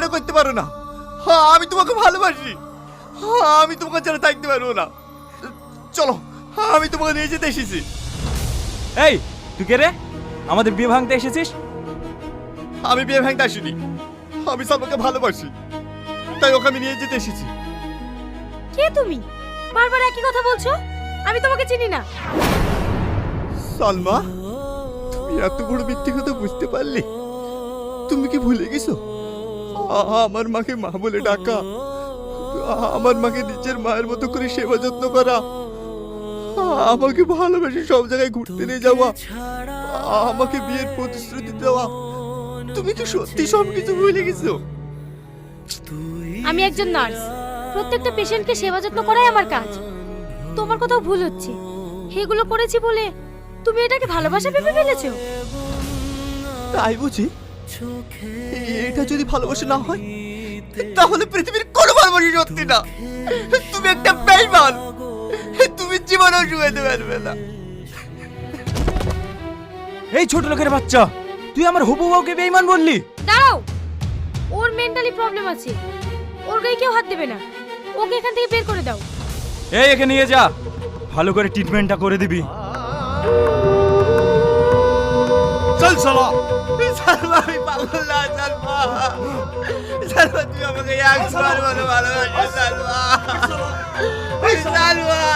এটা করতে পারো না। হ্যাঁ, আমি তোমাকে ভালোবাসি। হ্যাঁ, আমি তোমাকে ছাড়া থাকতে পারবো না। চলো, আমি তোমাকে নিয়ে যেতে এসেছি। এই তুই কে রে? আমাদের বিয়ে ভাঙতে এসেছিস? আমি বিয়ে ভাঙতে আসিনি, আমি সালমাকে ভালোবাসি, তাই ওকে আমি নিয়ে যেতে এসেছি। কে তুমি? বারবার একই কথা বলছো। আমি তোমাকে চিনি না। সালমা, তুমি এত বড় মিথ্যে কথা বুঝতে পারলে? তুমি কি ভুলে গেছো আমার মাকে মা বলে ডাকা, আমার মাকে নিজের মায়ের মতো করে সেবা যত্ন করা, আমাকে ভালোবেসে সব জায়গায় ঘুরতে নিয়ে যাওয়া, আমাকে বিয়ের প্রতিশ্রুতি দেওয়া? তুমি কি সত্যি সবকিছু ভুলে গেছো? আমি একজন নার্স, প্রত্যেকটা পেশেন্টকে সেবা যত্ন করাই আমার কাজ। তোমার কোথাও ভুল হচ্ছে। এগুলো করেছি বলে তুমি এটাকে ভালোবাসা ভেবে ফেলেছো? তাই বুঝি? এটা যদি ভালোবাসা না হয় তাহলে পৃথিবীর কোনো ভালোবাসা সত্যি না। তুমি একটা বেঈমান, তুমি জীবনও শুয়ে পারবে না। এই ছোট লোকের বাচ্চা, তুই আমার হবু বউকে বেঈমান বললি? দাঁড়াও, ওর মেন্টালি প্রবলেম আছে, ওর গায়ে কেউ হাত দেবে না। ওকে এখান থেকে বের করে দাও। এই একে নিয়ে যা, ভালো করে ট্রিটমেন্টটা করে দিবি। চল চলো। সালমা, আমি পাগল না। সালমা, সালমা, তুমি আমাকে একবার ভালোবাসো। সালমা, সালমা।